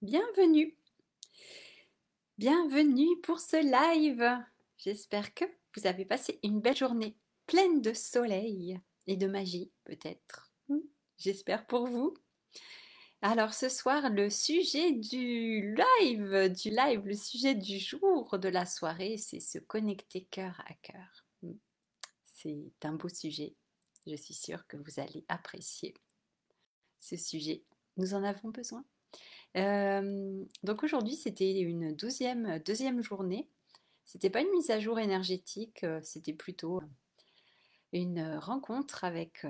Bienvenue, bienvenue pour ce live. J'espère que vous avez passé une belle journée pleine de soleil et de magie peut-être. J'espère pour vous. Alors ce soir, le sujet du live, le sujet du jour de la soirée, c'est se connecter cœur à cœur. C'est un beau sujet. Je suis sûre que vous allez apprécier ce sujet. Nous en avons besoin. Donc aujourd'hui, c'était une deuxième journée. C'était pas une mise à jour énergétique, c'était plutôt une rencontre avec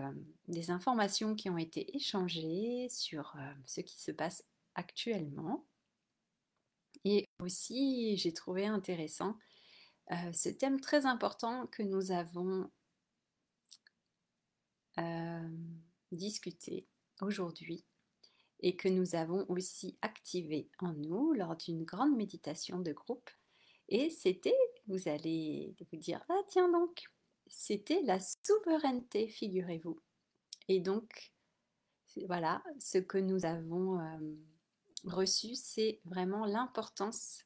des informations qui ont été échangées sur ce qui se passe actuellement. Et aussi, j'ai trouvé intéressant ce thème très important que nous avons discuté aujourd'hui et que nous avons aussi activé en nous lors d'une grande méditation de groupe. Et c'était, vous allez vous dire, ah tiens donc, c'était la souveraineté, figurez-vous. Et donc, voilà, ce que nous avons reçu, c'est vraiment l'importance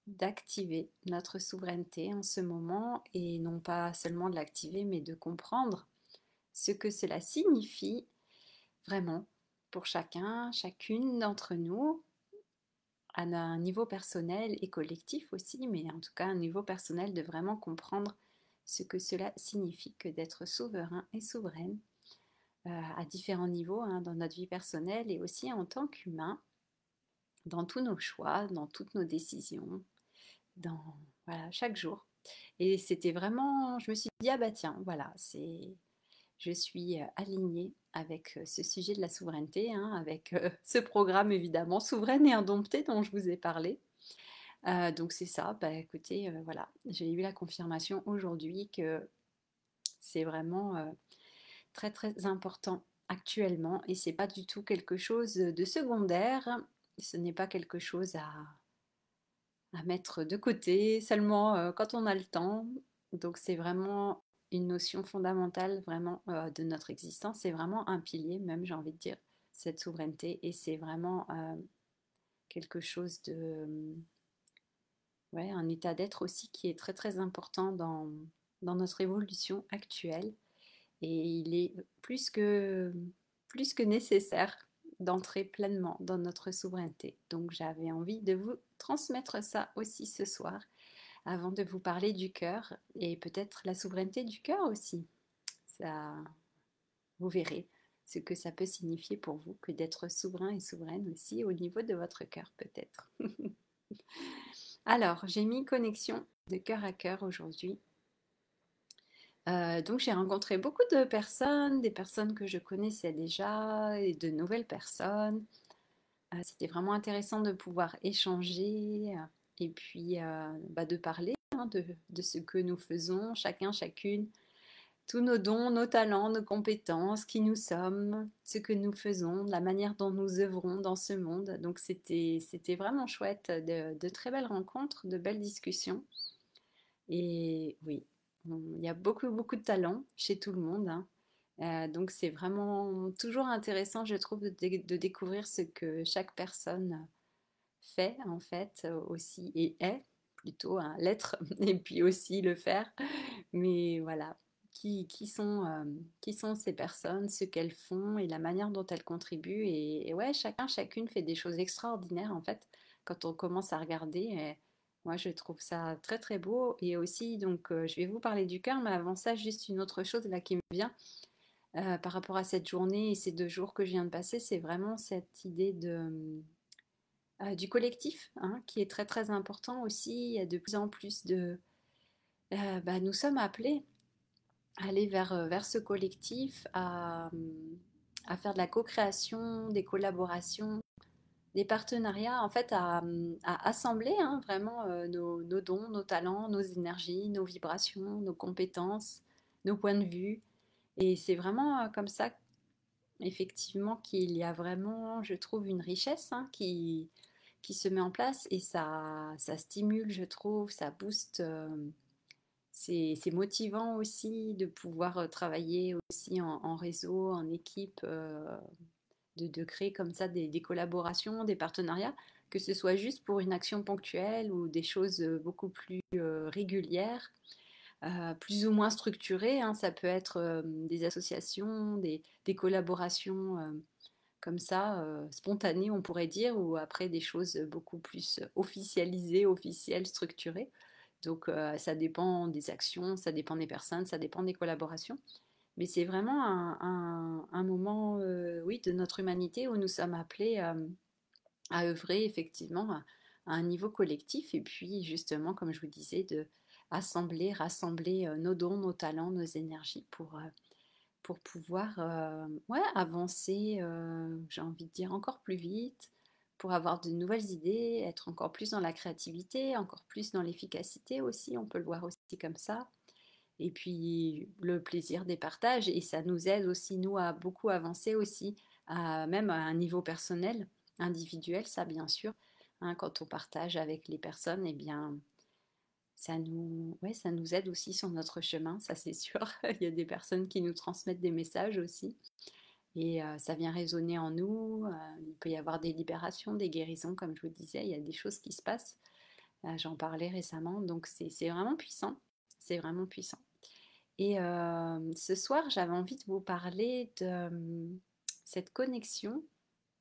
d'activer notre souveraineté en ce moment, et non pas seulement de l'activer, mais de comprendre ce que cela signifie vraiment pour chacun, chacune d'entre nous, à un niveau personnel et collectif aussi, mais en tout cas un niveau personnel, de vraiment comprendre ce que cela signifie que d'être souverain et souveraine à différents niveaux dans notre vie personnelle et aussi en tant qu'humain, dans tous nos choix, dans toutes nos décisions, dans voilà, chaque jour. Et c'était vraiment, je me suis dit, ah bah tiens, voilà, je suis alignée avec ce sujet de la souveraineté, avec ce programme évidemment Souveraine et Indomptée dont je vous ai parlé. Donc c'est ça, bah écoutez, voilà, j'ai eu la confirmation aujourd'hui que c'est vraiment très très important actuellement, et c'est pas du tout quelque chose de secondaire, ce n'est pas quelque chose à mettre de côté seulement quand on a le temps. Donc c'est vraiment une notion fondamentale vraiment de notre existence, c'est vraiment un pilier même, j'ai envie de dire, cette souveraineté, et c'est vraiment quelque chose de ouais, un état d'être aussi qui est très très important dans notre évolution actuelle, et il est plus que nécessaire d'entrer pleinement dans notre souveraineté. Donc j'avais envie de vous transmettre ça aussi ce soir, avant de vous parler du cœur et peut-être la souveraineté du cœur aussi. Ça, vous verrez ce que ça peut signifier pour vous que d'être souverain et souveraine aussi au niveau de votre cœur peut-être. Alors, j'ai mis connexion de cœur à cœur aujourd'hui. Donc j'ai rencontré beaucoup de personnes, des personnes que je connaissais déjà et de nouvelles personnes. C'était vraiment intéressant de pouvoir échanger et puis bah, de parler de ce que nous faisons, chacun, chacune, tous nos dons, nos talents, nos compétences, qui nous sommes, ce que nous faisons, la manière dont nous œuvrons dans ce monde. Donc c'était vraiment chouette, de très belles rencontres, de belles discussions. Et oui, il y a beaucoup, beaucoup de talent chez tout le monde. Donc c'est vraiment toujours intéressant, je trouve, de découvrir ce que chaque personne fait en fait aussi, et est plutôt l'être et puis aussi le faire. Mais voilà, qui sont ces personnes, ce qu'elles font et la manière dont elles contribuent. Et ouais, chacun, chacune fait des choses extraordinaires en fait quand on commence à regarder. Et moi, je trouve ça très très beau. Et aussi, donc, je vais vous parler du cœur, mais avant ça, juste une autre chose là qui me vient par rapport à cette journée et ces 2 jours que je viens de passer, c'est vraiment cette idée du collectif qui est très très important aussi. Il y a de plus en plus de... bah, nous sommes appelés à aller vers ce collectif, à faire de la co-création, des collaborations, des partenariats, en fait, à assembler vraiment nos dons, nos talents, nos énergies, nos vibrations, nos compétences, nos points de vue. Et c'est vraiment comme ça, effectivement, qu'il y a vraiment, je trouve, une richesse qui se met en place, et ça stimule, je trouve, ça booste. C'est motivant aussi de pouvoir travailler aussi en réseau, en équipe. de créer comme ça des collaborations, des partenariats, que ce soit juste pour une action ponctuelle ou des choses beaucoup plus régulières, plus ou moins structurées, hein. Ça peut être des associations, des collaborations comme ça, spontanées, on pourrait dire, ou après des choses beaucoup plus officialisées, officielles, structurées. Donc ça dépend des actions, ça dépend des personnes, ça dépend des collaborations. Mais c'est vraiment un moment, oui, de notre humanité où nous sommes appelés à œuvrer effectivement à un niveau collectif et puis justement, comme je vous disais, de assembler, rassembler nos dons, nos talents, nos énergies pour pouvoir ouais, avancer, j'ai envie de dire, encore plus vite, pour avoir de nouvelles idées, être encore plus dans la créativité, encore plus dans l'efficacité aussi, on peut le voir aussi comme ça. Et puis le plaisir des partages, et ça nous aide aussi, nous, à beaucoup avancer aussi, même à un niveau personnel, individuel, ça bien sûr. Hein, quand on partage avec les personnes, eh bien, ouais, ça nous aide aussi sur notre chemin, ça c'est sûr. Il y a des personnes qui nous transmettent des messages aussi. Et ça vient résonner en nous. Il peut y avoir des libérations, des guérisons, comme je vous disais. Il y a des choses qui se passent. J'en parlais récemment. Donc c'est vraiment puissant. C'est vraiment puissant. Et ce soir, j'avais envie de vous parler de cette connexion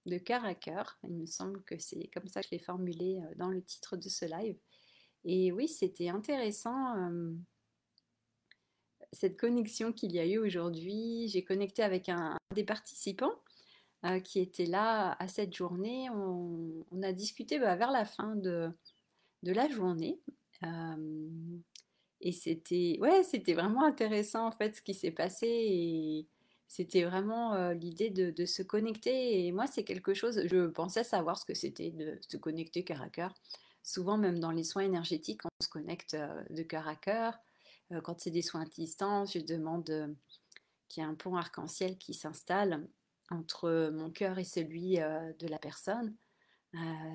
de cœur à cœur. Il me semble que c'est comme ça que je l'ai formulé dans le titre de ce live. Et oui, c'était intéressant, cette connexion qu'il y a eu aujourd'hui. J'ai connecté avec un des participants qui était là à cette journée. On a discuté vers la fin de la journée. Euh, et c'était ouais, c'était vraiment intéressant en fait ce qui s'est passé. Et c'était vraiment l'idée de se connecter. Et moi, c'est quelque chose, je pensais savoir ce que c'était de se connecter cœur à cœur. Souvent, même dans les soins énergétiques, on se connecte de cœur à cœur. Quand c'est des soins à distance, je demande qu'il y ait un pont arc-en-ciel qui s'installe entre mon cœur et celui de la personne,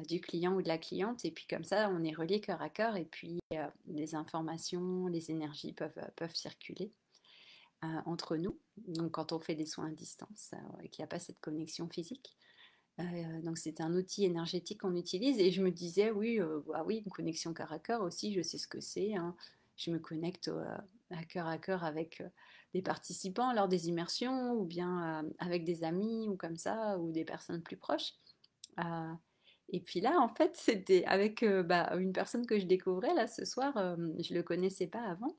du client ou de la cliente. Et puis comme ça, on est relié cœur à cœur et puis les informations, les énergies peuvent circuler entre nous. Donc quand on fait des soins à distance et qu'il n'y a pas cette connexion physique. Donc c'est un outil énergétique qu'on utilise et je me disais oui, ah oui, une connexion cœur à cœur aussi, je sais ce que c'est, hein. Je me connecte à cœur avec des participants lors des immersions ou bien avec des amis ou comme ça ou des personnes plus proches. Euh, et puis là, en fait, c'était avec une personne que je découvrais là ce soir. Je le connaissais pas avant.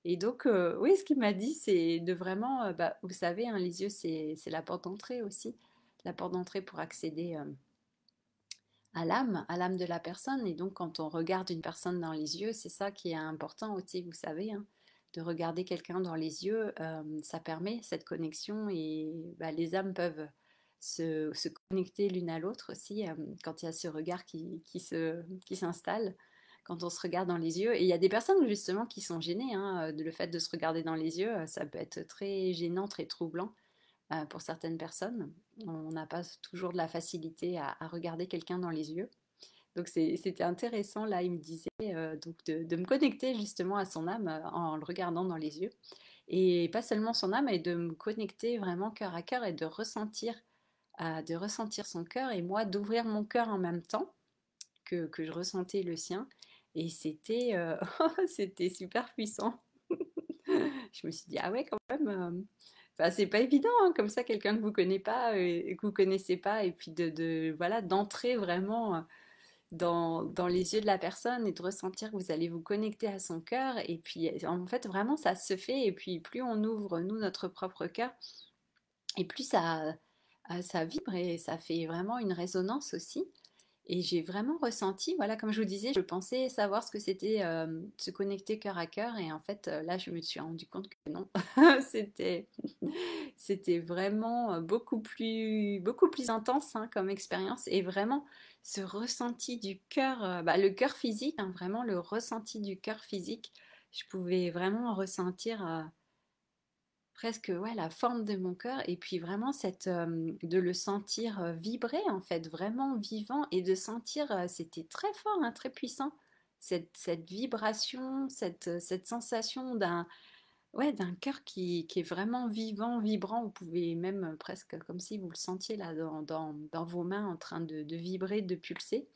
Et donc, oui, ce qu'il m'a dit, c'est de vraiment, vous savez, hein, les yeux, c'est la porte d'entrée aussi, la porte d'entrée pour accéder à l'âme de la personne. Et donc, quand on regarde une personne dans les yeux, c'est ça qui est important aussi, vous savez, hein, de regarder quelqu'un dans les yeux, ça permet cette connexion et les âmes peuvent se connecter l'une à l'autre aussi quand il y a ce regard qui s'installe. Quand on se regarde dans les yeux. Et il y a des personnes justement qui sont gênées, hein, le fait de se regarder dans les yeux, ça peut être très gênant, très troublant pour certaines personnes. On n'a pas toujours de la facilité à regarder quelqu'un dans les yeux. Donc c'était intéressant, là, il me disait donc de me connecter justement à son âme en le regardant dans les yeux. Et pas seulement son âme, mais de me connecter vraiment cœur à cœur et de ressentir son cœur et moi d'ouvrir mon cœur en même temps que je ressentais le sien. Et c'était c'était super puissant. Je me suis dit, ah ouais, quand même. Enfin, c'est pas évident, hein, comme ça, quelqu'un que vous connaissez pas et que vous connaissez pas, et puis voilà, d'entrer vraiment dans les yeux de la personne et de ressentir que vous allez vous connecter à son cœur. Et puis, en fait, vraiment, ça se fait. Et puis, plus on ouvre, nous, notre propre cœur, et plus ça vibre et ça fait vraiment une résonance aussi. Et j'ai vraiment ressenti, voilà, comme je vous disais, je pensais savoir ce que c'était se connecter cœur à cœur. Et en fait, là, je me suis rendu compte que non. c'était, c'était vraiment beaucoup plus intense hein, comme expérience. Et vraiment, ce ressenti du cœur, le cœur physique, hein, vraiment le ressenti du cœur physique, je pouvais vraiment ressentir presque ouais, la forme de mon cœur et puis vraiment de le sentir vibrer en fait, vraiment vivant et de sentir, c'était très fort, hein, très puissant, cette vibration, cette sensation ouais, d'un cœur qui est vraiment vivant, vibrant. Vous pouvez même presque comme si vous le sentiez là dans vos mains en train de vibrer, de pulser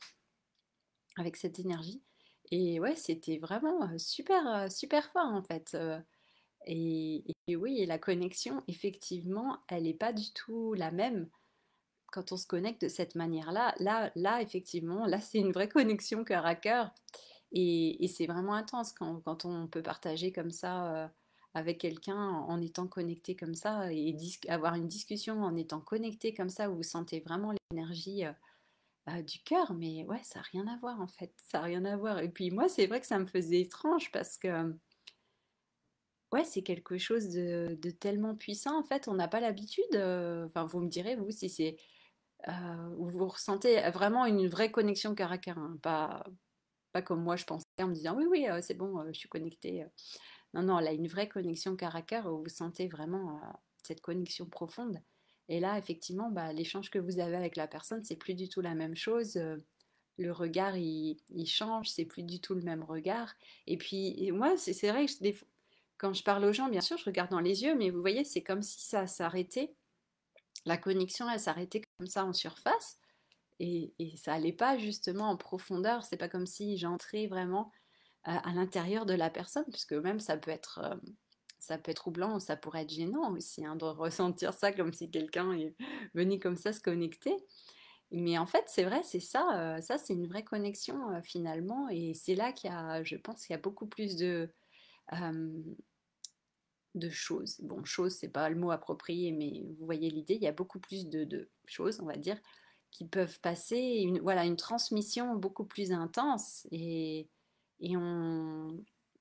avec cette énergie. Et ouais, c'était vraiment super, super fort en fait. Et oui, et la connexion, effectivement, elle n'est pas du tout la même quand on se connecte de cette manière-là. Là, effectivement, là, c'est une vraie connexion cœur à cœur. Et c'est vraiment intense quand on peut partager comme ça avec quelqu'un en étant connecté comme ça et avoir une discussion en étant connecté comme ça où vous sentez vraiment l'énergie du cœur. Mais ouais, ça n'a rien à voir en fait. Ça n'a rien à voir. Et puis moi, c'est vrai que ça me faisait étrange parce que ouais, c'est quelque chose de tellement puissant. En fait, on n'a pas l'habitude. Enfin, vous me direz, vous, si c'est où vous ressentez vraiment une vraie connexion cœur à cœur, hein, pas comme moi je pensais en me disant oui, oui, c'est bon, je suis connectée. Non, non, là, une vraie connexion cœur à cœur où vous sentez vraiment cette connexion profonde. Et là, effectivement, bah, l'échange que vous avez avec la personne, c'est plus du tout la même chose. Le regard, il change, c'est plus du tout le même regard. Et puis, et moi, c'est vrai que quand je parle aux gens, bien sûr, je regarde dans les yeux, mais vous voyez, c'est comme si ça s'arrêtait. La connexion, elle s'arrêtait comme ça en surface. Et ça allait pas justement en profondeur. C'est pas comme si j'entrais vraiment à l'intérieur de la personne, puisque même ça peut être troublant, ça pourrait être gênant aussi hein, de ressentir ça comme si quelqu'un est venu comme ça se connecter. Mais en fait, c'est vrai, c'est ça, ça c'est une vraie connexion finalement, et c'est là qu'il y a, je pense qu'il y a beaucoup plus euh, de choses. Bon, choses, c'est pas le mot approprié, mais vous voyez l'idée, il y a beaucoup plus de choses, on va dire, qui peuvent passer, voilà, une transmission beaucoup plus intense, et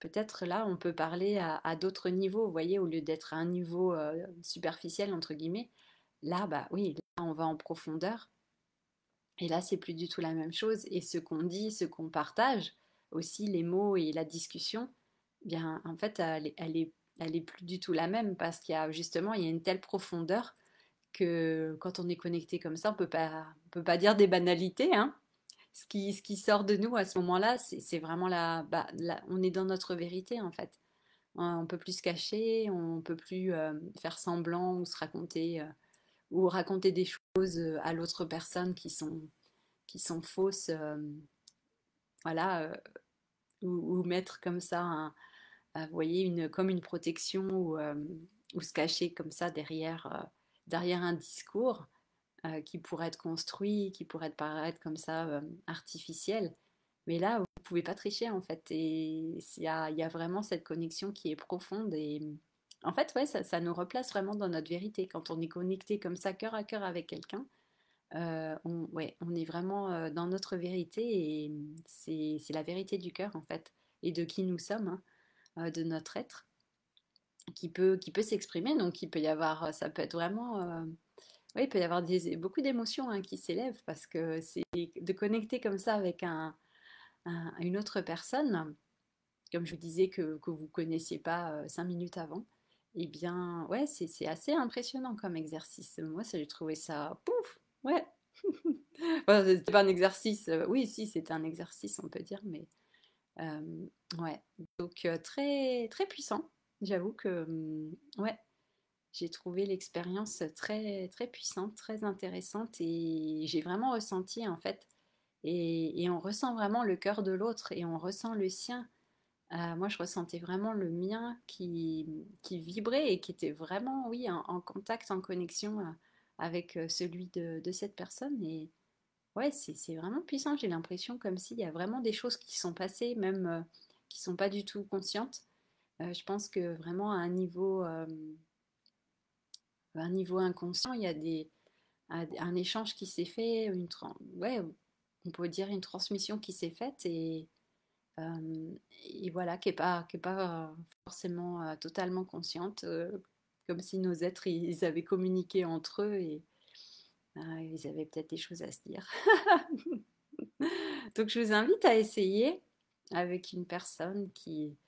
peut-être là, on peut parler à d'autres niveaux, vous voyez, au lieu d'être à un niveau superficiel, entre guillemets, là, bah oui, là, on va en profondeur, et là, c'est plus du tout la même chose, et ce qu'on dit, ce qu'on partage, aussi les mots et la discussion, bien, en fait, elle est plus du tout la même parce qu'il y a justement, il y a une telle profondeur que quand on est connecté comme ça, on peut pas dire des banalités, hein. Ce qui sort de nous à ce moment-là, c'est vraiment on est dans notre vérité en fait. On peut plus se cacher, on peut plus faire semblant ou se raconter ou raconter des choses à l'autre personne qui sont fausses, voilà, ou mettre comme ça vous voyez, comme une protection ou se cacher comme ça derrière un discours qui pourrait être construit, qui pourrait paraître comme ça artificiel. Mais là, vous ne pouvez pas tricher en fait. Et il y a vraiment cette connexion qui est profonde. Et en fait, ouais, ça nous replace vraiment dans notre vérité. Quand on est connecté comme ça, cœur à cœur avec quelqu'un, ouais, on est vraiment dans notre vérité. Et c'est la vérité du cœur en fait. Et de qui nous sommes, hein, de notre être qui peut s'exprimer. Donc, il peut y avoir, ça peut être vraiment, oui, il peut y avoir beaucoup d'émotions hein, qui s'élèvent parce que c'est de connecter comme ça avec une autre personne, comme je vous disais que vous ne connaissiez pas 5 minutes avant. Eh bien, ouais, c'est assez impressionnant comme exercice. Moi, j'ai trouvé ça, pouf, ouais. Enfin, c'était pas un exercice, oui, si, c'était un exercice, on peut dire, mais euh, ouais. Donc, très, très puissant. J'avoue que, ouais, j'ai trouvé l'expérience très, très puissante, très intéressante et j'ai vraiment ressenti en fait. Et on ressent vraiment le cœur de l'autre et on ressent le sien. Moi, je ressentais vraiment le mien qui vibrait et qui était vraiment, oui, en contact, en connexion avec celui de cette personne. Et ouais, c'est vraiment puissant. J'ai l'impression comme s'il y a vraiment des choses qui sont passées, même qui sont pas du tout conscientes. Je pense que vraiment à un niveau inconscient, il y a un échange qui s'est fait, ouais, on peut dire une transmission qui s'est faite euh, et voilà, qui est pas forcément totalement consciente, comme si nos êtres ils avaient communiqué entre eux et ils avaient peut-être des choses à se dire. Donc je vous invite à essayer avec une personne qui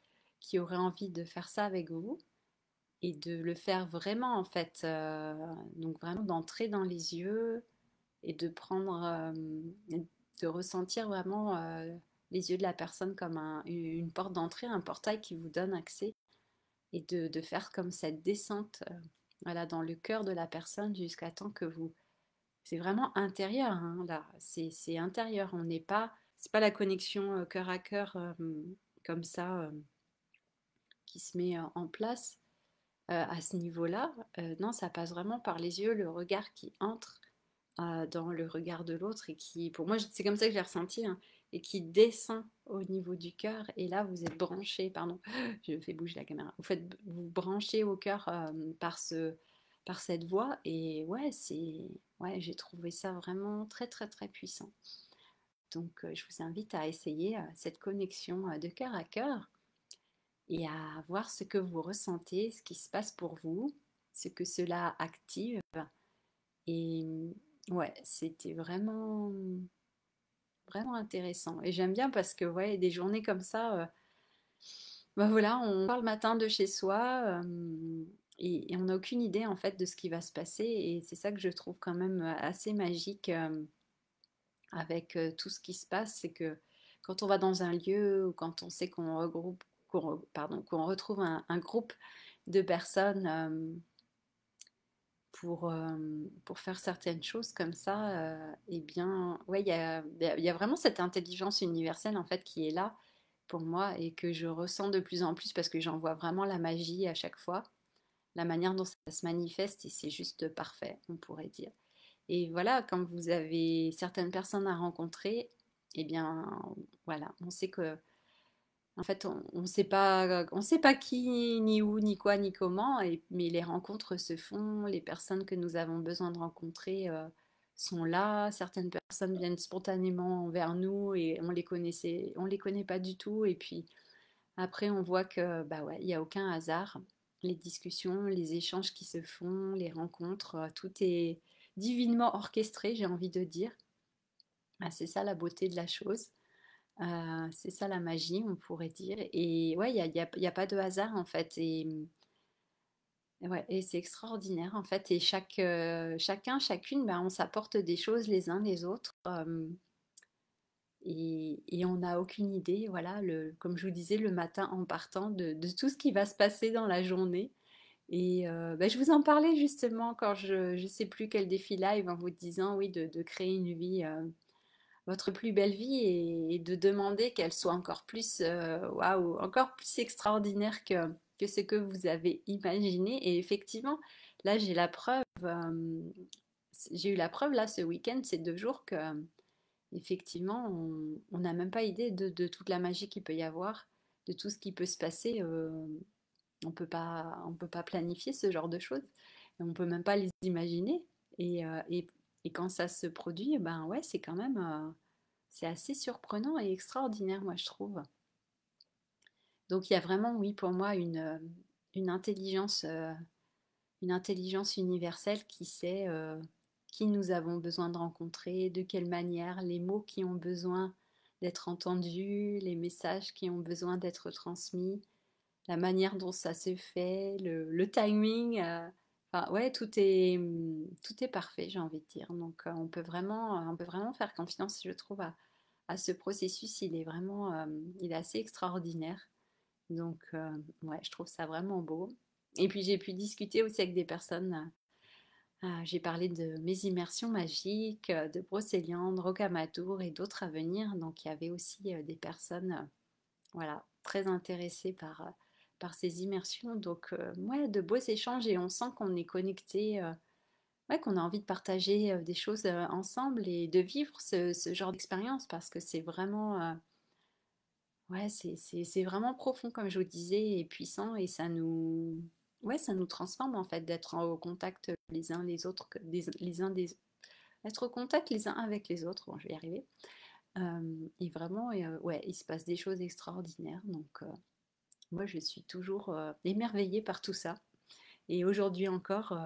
aurait envie de faire ça avec vous et de le faire vraiment en fait, donc vraiment d'entrer dans les yeux et de prendre, de ressentir vraiment les yeux de la personne comme une porte d'entrée, un portail qui vous donne accès et de faire comme cette descente voilà, dans le cœur de la personne jusqu'à temps que vous... C'est vraiment intérieur, hein, là, c'est intérieur. On n'est pas... C'est pas la connexion cœur à cœur comme ça qui se met en place à ce niveau-là. Non, ça passe vraiment par les yeux, le regard qui entre dans le regard de l'autre et qui, pour moi, c'est comme ça que j'ai ressenti, hein, et qui descend au niveau du cœur. Et là, vous êtes branché, pardon, je fais bouger la caméra. Vous branchez au cœur par cette voix. Et ouais, ouais, j'ai trouvé ça vraiment très, très, très puissant. Donc, je vous invite à essayer cette connexion de cœur à cœur et à voir ce que vous ressentez, ce qui se passe pour vous, ce que cela active. Et ouais, c'était vraiment, vraiment intéressant. Et j'aime bien parce que ouais, des journées comme ça, bah voilà, on part le matin de chez soi et on n'a aucune idée en fait de ce qui va se passer. Et c'est ça que je trouve quand même assez magique avec tout ce qui se passe, c'est que quand on va dans un lieu ou quand on sait qu'on regroupe, qu'on retrouve un groupe de personnes pour faire certaines choses comme ça, eh bien, ouais, il y a vraiment cette intelligence universelle en fait qui est là pour moi et que je ressens de plus en plus parce que j'en vois vraiment la magie à chaque fois, la manière dont ça se manifeste et c'est juste parfait, on pourrait dire. Et voilà, quand vous avez certaines personnes à rencontrer, eh bien, voilà, on sait que en fait, on sait pas qui, ni où, ni quoi, ni comment, mais les rencontres se font, les personnes que nous avons besoin de rencontrer sont là, certaines personnes viennent spontanément vers nous et on les connaît pas du tout, et puis après on voit que bah ouais, il n'y a aucun hasard, les discussions, les échanges qui se font, les rencontres, tout est divinement orchestré, j'ai envie de dire. Ah, c'est ça la beauté de la chose. C'est ça la magie, on pourrait dire. Et ouais, il y a pas de hasard en fait. Ouais, et c'est extraordinaire en fait. Et chacun, chacune, ben, on s'apporte des choses les uns les autres. Et on n'a aucune idée, voilà, comme je vous disais, le matin en partant de tout ce qui va se passer dans la journée. Et ben, je vous en parlais justement quand je ne sais plus quel défi live en vous disant, oui, de créer une vie. Votre plus belle vie et de demander qu'elle soit encore plus, waouh, encore plus extraordinaire que ce que vous avez imaginé. Et effectivement, là, j'ai eu la preuve là ce week-end, ces 2 jours, que effectivement, on n'a même pas idée de toute la magie qu'il peut y avoir, de tout ce qui peut se passer. On peut pas planifier ce genre de choses. Et on peut même pas les imaginer. Et quand ça se produit, ben ouais, c'est quand même, c'est assez surprenant et extraordinaire, moi je trouve. Donc il y a vraiment, oui, pour moi, une intelligence, euh, une intelligence universelle qui sait qui nous avons besoin de rencontrer, de quelle manière, les mots qui ont besoin d'être entendus, les messages qui ont besoin d'être transmis, la manière dont ça se fait, le timing. Enfin, ouais, tout est parfait, j'ai envie de dire. Donc, on peut vraiment faire confiance, je trouve, à ce processus. Il est assez extraordinaire. Donc, ouais, je trouve ça vraiment beau. Et puis, j'ai pu discuter aussi avec des personnes. J'ai parlé de mes immersions magiques, de Brocéliande, Rocamadour et d'autres à venir. Donc, il y avait aussi des personnes voilà, très intéressée par ces immersions. Donc, ouais, de beaux échanges et on sent qu'on est connecté, ouais, qu'on a envie de partager des choses ensemble et de vivre ce genre d'expérience parce que c'est vraiment, ouais, c'est vraiment profond, comme je vous disais, et puissant et ouais, ça nous transforme en fait d'être au contact les uns les autres, les uns des, être au contact les uns avec les autres. Bon, je vais y arriver. Et vraiment, ouais, il se passe des choses extraordinaires. Donc, moi, je suis toujours émerveillée par tout ça. Et aujourd'hui encore,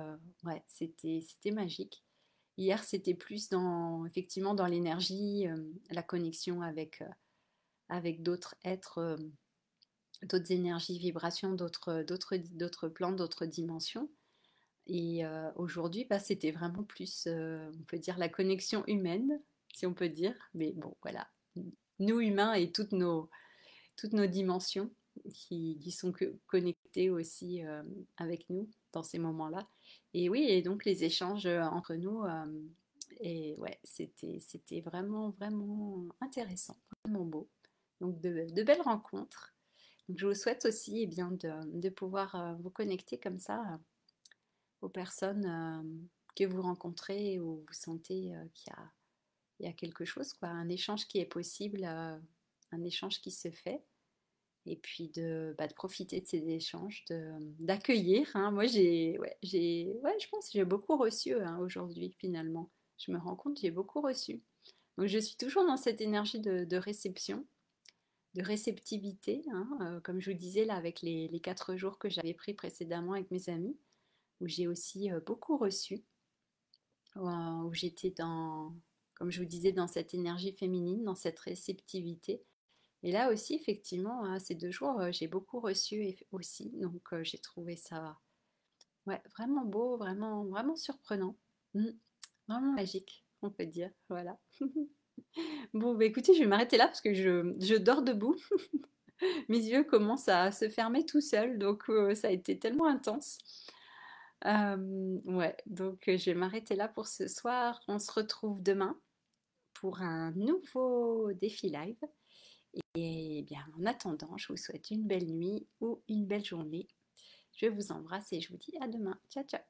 ouais, c'était magique. Hier, c'était plus effectivement, dans l'énergie, la connexion avec d'autres êtres, d'autres énergies, vibrations, d'autres plans, d'autres dimensions. Et aujourd'hui, bah, c'était vraiment plus, on peut dire, la connexion humaine, si on peut dire. Mais bon, voilà, nous humains et toutes nos dimensions. qui sont connectés aussi avec nous dans ces moments-là. Et oui, et donc les échanges entre nous, et ouais, c'était vraiment, vraiment intéressant, vraiment beau. Donc de belles rencontres. Donc je vous souhaite aussi eh bien, de pouvoir vous connecter comme ça aux personnes que vous rencontrez ou vous sentez qu'il y a quelque chose, quoi, un échange qui est possible, un échange qui se fait. Et puis de profiter de ces échanges, d'accueillir. Hein. Moi, je pense que j'ai beaucoup reçu hein, aujourd'hui, finalement. Je me rends compte que j'ai beaucoup reçu. Donc, je suis toujours dans cette énergie de réception, de réceptivité, hein, comme je vous disais là, avec les 4 jours que j'avais pris précédemment avec mes amis, où j'ai aussi beaucoup reçu, où j'étais comme je vous disais, dans cette énergie féminine, dans cette réceptivité. Et là aussi, effectivement, hein, ces 2 jours, j'ai beaucoup reçu aussi. Donc, j'ai trouvé ça ouais, vraiment beau, vraiment, vraiment surprenant. Mm. Vraiment magique, on peut dire. Voilà. Bon, bah, écoutez, je vais m'arrêter là parce que je dors debout. Mes yeux commencent à se fermer tout seuls. Donc, ça a été tellement intense. Ouais, donc je vais m'arrêter là pour ce soir. On se retrouve demain pour un nouveau défi live. Et bien, en attendant, je vous souhaite une belle nuit ou une belle journée. Je vous embrasse et je vous dis à demain. Ciao, ciao.